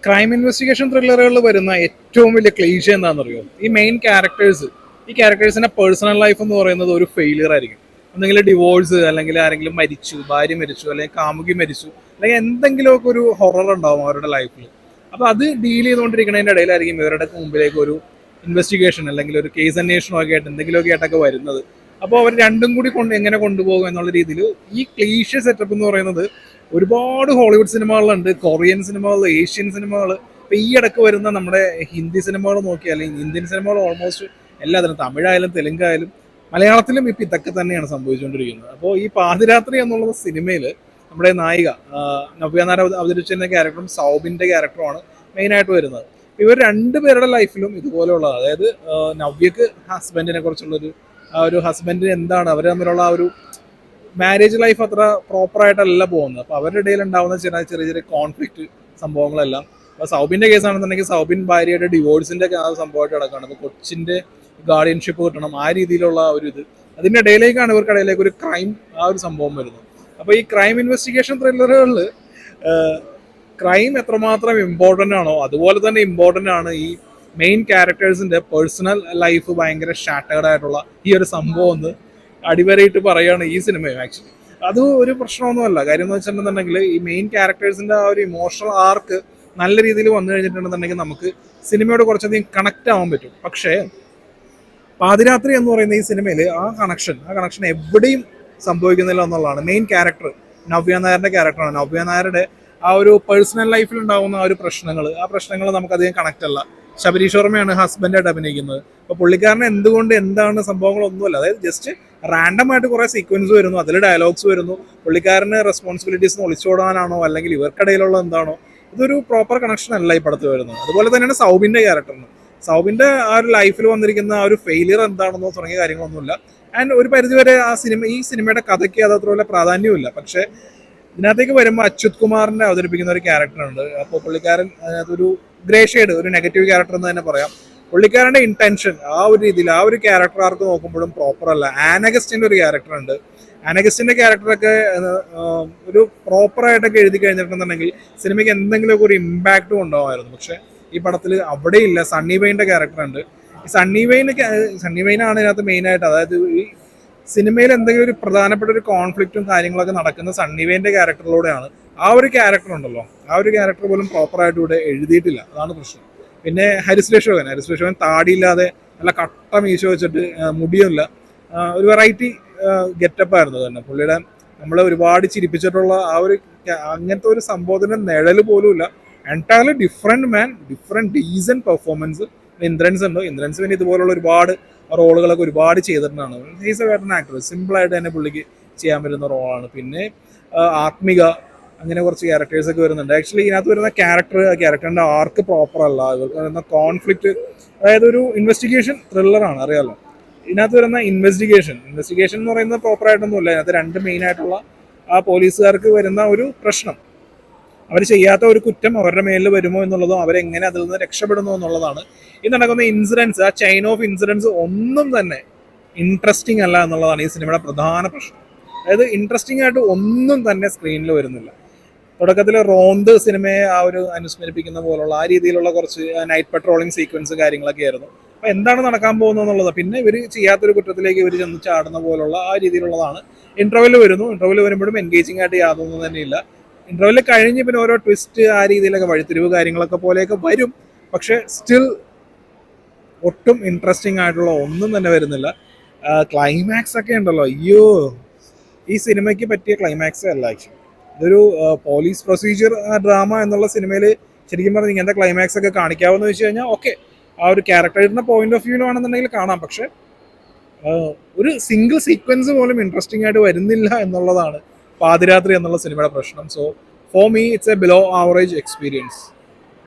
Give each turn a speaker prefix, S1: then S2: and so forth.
S1: Crime investigation ത്രില്ലറുകളിൽ വരുന്ന ഏറ്റവും വലിയ ക്ലീശ എന്താണെന്നറിയോ? ഈ മെയിൻ ക്യാരക്ടേഴ്സ്, ഈ ക്യാരക്ടേഴ്സിന്റെ പേഴ്സണൽ ലൈഫ് എന്ന് പറയുന്നത് ഒരു ഫെയിലിയർ ആയിരിക്കും. എന്തെങ്കിലും ഡിവോഴ്സ്, അല്ലെങ്കിൽ ആരെങ്കിലും മരിച്ചു, ഭാര്യ മരിച്ചു, അല്ലെങ്കിൽ കാമുകി മരിച്ചു, അല്ലെങ്കിൽ എന്തെങ്കിലുമൊക്കെ ഒരു ഹൊറർ ഉണ്ടാവും അവരുടെ ലൈഫിൽ. അപ്പോൾ അത് ഡീൽ ചെയ്തുകൊണ്ടിരിക്കുന്നതിൻ്റെ ഇടയിലായിരിക്കും ഇവരുടെ മുമ്പിലേക്ക് ഒരു ഇൻവെസ്റ്റിഗേഷൻ അല്ലെങ്കിൽ ഒരു കേസ് അന്വേഷണമൊക്കെ ആയിട്ട് എന്തെങ്കിലുമൊക്കെ ആയിട്ടൊക്കെ വരുന്നത്. അപ്പോൾ അവർ രണ്ടും കൂടി എങ്ങനെ കൊണ്ടുപോകും എന്നുള്ള രീതിയിൽ ഈ ക്ലീഷ സെറ്റപ്പ് എന്ന് പറയുന്നത് ഒരുപാട് ഹോളിവുഡ് സിനിമകളുണ്ട്, കൊറിയൻ സിനിമകൾ, ഏഷ്യൻ സിനിമകൾ. ഇപ്പം ഈ ഇടയ്ക്ക് വരുന്ന നമ്മുടെ ഹിന്ദി സിനിമകൾ നോക്കിയാൽ, അല്ലെങ്കിൽ ഇന്ത്യൻ സിനിമകൾ ഓൾമോസ്റ്റ് എല്ലാത്തിനും, തമിഴായാലും തെലുങ്കായാലും മലയാളത്തിലും ഇപ്പം ഇതൊക്കെ തന്നെയാണ് സംഭവിച്ചുകൊണ്ടിരിക്കുന്നത്. അപ്പോൾ ഈ പാതിരാത്രി എന്നുള്ള സിനിമയിൽ നമ്മുടെ നായിക നവ്യ നായർ അവതരിച്ചിരുന്ന ക്യാരക്ടറും സൗബിൻ്റെ ക്യാരക്ടറുമാണ് മെയിനായിട്ട് വരുന്നത്. ഇവർ രണ്ടുപേരുടെ ലൈഫിലും ഇതുപോലെയുള്ളത്, അതായത് നവ്യക്ക് ഹസ്ബൻഡിനെ കുറിച്ചുള്ളൊരു ഒരു ഹസ്ബൻഡിന് എന്താണ് അവർ തമ്മിലുള്ള ആ ഒരു മാരേജ് ലൈഫ് അത്ര പ്രോപ്പറായിട്ടല്ല പോകുന്നത്. അപ്പോൾ അവരുടെ ഇടയിൽ ഉണ്ടാകുന്ന ചെറിയ ചെറിയ കോൺഫ്ലിക്റ്റ് സംഭവങ്ങളെല്ലാം. അപ്പോൾ സൗബിൻ്റെ കേസാണെന്നുണ്ടെങ്കിൽ സൗബിൻ ഭാര്യയുടെ ഡിവോഴ്സിൻ്റെ ആ സംഭവമായിട്ട് കിടക്കുകയാണ്. അപ്പോൾ കൊച്ചിൻ്റെ ഗാർഡിയൻഷിപ്പ് കിട്ടണം, ആ രീതിയിലുള്ള ഒരു ഇത്. അതിൻ്റെ ഇടയിലേക്കാണ് ഇവർക്കിടയിലേക്ക് ഒരു ക്രൈം ആ ഒരു സംഭവം വരുന്നത്. അപ്പോൾ ഈ ക്രൈം ഇൻവെസ്റ്റിഗേഷൻ ത്രില്ലറുകളിൽ ക്രൈം എത്രമാത്രം ഇമ്പോർട്ടൻ്റ് ആണോ അതുപോലെ തന്നെ ഇമ്പോർട്ടൻ്റ് ആണ് ഈ മെയിൻ ക്യാരക്ടേഴ്സിൻ്റെ പേഴ്സണൽ ലൈഫ് ഭയങ്കര ഷാറ്റേർഡ് ആയിട്ടുള്ള ഈ ഒരു സംഭവം ഒന്ന് അടിവരയിട്ട് പറയുകയാണ് ഈ സിനിമയും. ആക്ച്വലി അത് ഒരു പ്രശ്നമൊന്നുമല്ല. കാര്യം എന്ന് വെച്ചിട്ടുണ്ടെന്നുണ്ടെങ്കിൽ ഈ മെയിൻ ക്യാരക്ടേഴ്സിൻ്റെ ആ ഒരു ഇമോഷണൽ ആർക്ക് നല്ല രീതിയിൽ വന്നു കഴിഞ്ഞിട്ടുണ്ടെന്നുണ്ടെങ്കിൽ നമുക്ക് സിനിമയോട് കുറച്ചധികം കണക്റ്റ് ആവാൻ പറ്റും. പക്ഷേ പാതിരാത്രി എന്ന് പറയുന്ന ഈ സിനിമയിൽ ആ കണക്ഷൻ എവിടെയും സംഭവിക്കുന്നില്ല എന്നുള്ളതാണ്. മെയിൻ ക്യാരക്ടർ നവ്യ നായരുടെ ക്യാരക്ടറാണ്. നവ്യ നായരുടെ ആ ഒരു പേഴ്സണൽ ലൈഫിൽ ഉണ്ടാകുന്ന ആ ഒരു പ്രശ്നങ്ങൾ നമുക്കധികം കണക്റ്റ് അല്ല. ശബരീഷ് വർമ്മയാണ് ഹസ്ബൻഡായിട്ട് അഭിനയിക്കുന്നത്. അപ്പോൾ പുള്ളിക്കാരന് എന്താണ് സംഭവങ്ങളൊന്നുമല്ല. അതായത് ജസ്റ്റ് റാൻഡം ആയിട്ട് കുറേ സീക്വൻസ് വരുന്നു, അതിൽ ഡയലോഗ്സ് വരുന്നു. പുള്ളിക്കാരന് റെസ്പോൺസിബിലിറ്റീസ് ഒളിച്ചോടാനാണോ അല്ലെങ്കിൽ ഇവർക്കിടയിലുള്ള എന്താണോ, ഇതൊരു പ്രോപ്പർ കണക്ഷൻ അല്ല ഈ പടത്തിൽ വരുന്നത്. അതുപോലെ തന്നെയാണ് സൗബിൻ്റെ ക്യാരക്ടറിന്. സൗബിൻ്റെ ആ ഒരു ലൈഫിൽ വന്നിരിക്കുന്ന ആ ഒരു ഫെയിലിയർ എന്താണെന്നോ തുടങ്ങിയ കാര്യങ്ങളൊന്നുമില്ല. ആൻഡ് ഒരു പരിധിവരെ ഈ സിനിമയുടെ കഥയ്ക്ക് അത് അത്ര വലിയ പ്രാധാന്യമില്ല. പക്ഷേ ഇതിനകത്തേക്ക് വരുമ്പോൾ അച്യുത് കുമാറിനെ അവതരിപ്പിക്കുന്ന ഒരു ക്യാരക്ടറുണ്ട്. അപ്പോൾ പുള്ളിക്കാരൻ അതൊരു ഗ്രേ ഷെയ്ഡ്, ഒരു നെഗറ്റീവ് ക്യാരക്ടർ എന്ന് തന്നെ പറയാം. പുള്ളിക്കാരൻ്റെ ഇന്റൻഷൻ ആ ഒരു രീതിയിൽ ആ ഒരു ക്യാരക്ടർ ആർക്ക് നോക്കുമ്പോഴും പ്രോപ്പർ അല്ല. ആനഗസ്റ്റിൻ്റെ ഒരു ക്യാരക്ടറുണ്ട്. ആനഗസ്റ്റിൻ്റെ ക്യാരക്ടറൊക്കെ ഒരു പ്രോപ്പറായിട്ടൊക്കെ എഴുതി കഴിഞ്ഞിട്ടുണ്ടെന്നുണ്ടെങ്കിൽ സിനിമയ്ക്ക് എന്തെങ്കിലുമൊക്കെ ഒരു ഇമ്പാക്റ്റും ഉണ്ടാവുമായിരുന്നു. പക്ഷേ ഈ പടത്തിൽ അവിടെയില്ല. സണ്ണി വെയിൻ്റെ ക്യാരക്ടറുണ്ട്. ഈ സണ്ണി വെയിനാണ് ഇതിനകത്ത് മെയിനായിട്ട്. അതായത് ഈ സിനിമയിൽ എന്തെങ്കിലും ഒരു പ്രധാനപ്പെട്ട ഒരു കോൺഫ്ലിക്റ്റും കാര്യങ്ങളൊക്കെ നടക്കുന്ന സണ്ണി വെയിൻ്റെ ക്യാരക്ടറിലൂടെയാണ്. ആ ഒരു ക്യാരക്ടർ ഉണ്ടല്ലോ, ആ ഒരു ക്യാരക്ടർ പോലും പ്രോപ്പറായിട്ട് ഇവിടെ എഴുതിയിട്ടില്ല. അതാണ് പ്രശ്നം. പിന്നെ ഹരിശ്രീ അശോകൻ താടിയില്ലാതെ നല്ല കട്ട മീശ വെച്ചിട്ട് മുടിയുമില്ല, ഒരു വെറൈറ്റി ഗെറ്റപ്പായിരുന്നു തന്നെ പുള്ളിയുടെ. നമ്മളെ ഒരുപാട് ചിരിപ്പിച്ചിട്ടുള്ള ആ ഒരു അങ്ങനത്തെ ഒരു സംഭവത്തിൻ്റെ നിഴൽ പോലും ഇല്ല. Entirely different decent performance. Indrans പിന്നെ ഇതുപോലുള്ള ഒരുപാട് റോളുകളൊക്കെ ഒരുപാട് ചെയ്തിട്ടുണ്ടാണ്. He's a veteran actor. സിമ്പിളായിട്ട് തന്നെ പുള്ളിക്ക് ചെയ്യാൻ പറ്റുന്ന റോളാണ്. പിന്നെ ആത്മിക, അങ്ങനെ കുറച്ച് ക്യാരക്ടേഴ്സൊക്കെ വരുന്നുണ്ട്. ആക്ച്വലി ഇതിനകത്ത് വരുന്ന ക്യാരക്ടറിൻ്റെ ആർക്ക് പ്രോപ്പർ അല്ല. ഇവർക്ക് വരുന്ന കോൺഫ്ലിക്റ്റ്, അതായത് ഒരു ഇൻവെസ്റ്റിഗേഷൻ ത്രില്ലറാണ്, അറിയാമല്ലോ. ഇതിനകത്ത് വരുന്ന ഇൻവെസ്റ്റിഗേഷൻ എന്ന് പറയുന്നത് പ്രോപ്പറായിട്ടൊന്നുമില്ല. ഇതിനകത്ത് രണ്ട് മെയിനായിട്ടുള്ള ആ പോലീസുകാർക്ക് വരുന്ന ഒരു പ്രശ്നം, അവർ ചെയ്യാത്ത ഒരു കുറ്റം അവരുടെ മേലിൽ വരുമോ എന്നുള്ളതും അവരെങ്ങനെ അതിൽ നിന്ന് രക്ഷപ്പെടുന്നു എന്നുള്ളതാണ്. ഈ നടക്കുന്ന ഇൻസിഡൻസ്, ആ ചെയിൻ ഓഫ് ഇൻസിഡൻസ് ഒന്നും തന്നെ ഇൻട്രസ്റ്റിംഗ് അല്ല എന്നുള്ളതാണ് ഈ സിനിമയുടെ പ്രധാന പ്രശ്നം. അതായത് ഇൻട്രസ്റ്റിംഗ് ആയിട്ട് ഒന്നും തന്നെ സ്ക്രീനിൽ വരുന്നില്ല. തുടക്കത്തിൽ റോന്ത് സിനിമയെ ആ ഒരു അനുസ്മരിപ്പിക്കുന്ന പോലുള്ള ആ രീതിയിലുള്ള കുറച്ച് നൈറ്റ് പെട്രോളിംഗ് സീക്വൻസ് കാര്യങ്ങളൊക്കെ ആയിരുന്നു. അപ്പോൾ എന്താണ് നടക്കാൻ പോകുന്നത് എന്നുള്ളത്, പിന്നെ ഇവർ ചെയ്യാത്തൊരു കുറ്റത്തിലേക്ക് ഇവർ ചെന്ന് ചാടുന്ന പോലുള്ള ആ രീതിയിലുള്ളതാണ്. ഇന്റർവെൽ വരുമ്പോഴും എൻഗേജിങ് ആയിട്ട് യാതൊന്നും തന്നെ ഇല്ല. ഇന്റർവെൽ കഴിഞ്ഞ് പിന്നെ ഓരോ ട്വിസ്റ്റ്, ആ രീതിയിലൊക്കെ വഴിത്തിരിവ് കാര്യങ്ങളൊക്കെ പോലെയൊക്കെ വരും. പക്ഷെ സ്റ്റിൽ ഒട്ടും ഇൻട്രസ്റ്റിംഗ് ആയിട്ടുള്ള ഒന്നും തന്നെ വരുന്നില്ല. ക്ലൈമാക്സ് ഒക്കെ ഉണ്ടല്ലോ, അയ്യോ, ഈ സിനിമയ്ക്ക് പറ്റിയ ക്ലൈമാക്സേ അല്ല. ആക്ച്വലി ഇതൊരു പോലീസ് പ്രൊസീജിയർ ഡ്രാമ എന്നുള്ള സിനിമയിൽ ശരിക്കും പറഞ്ഞാൽ ഇങ്ങനത്തെ ക്ലൈമാക്സ് ഒക്കെ കാണിക്കാമെന്ന് വെച്ച് കഴിഞ്ഞാൽ ഓക്കെ, ആ ഒരു ക്യാരക്ടറിന്റെ പോയിന്റ് ഓഫ് വ്യൂവിലാണെന്നുണ്ടെങ്കിൽ കാണാം. പക്ഷെ ഒരു സിംഗിൾ സീക്വൻസ് പോലും ഇൻട്രസ്റ്റിംഗ് ആയിട്ട് വരുന്നില്ല എന്നുള്ളതാണ് പാതിരാത്രി എന്നുള്ള സിനിമയുടെ പ്രശ്നം. So for me it's A below average experience.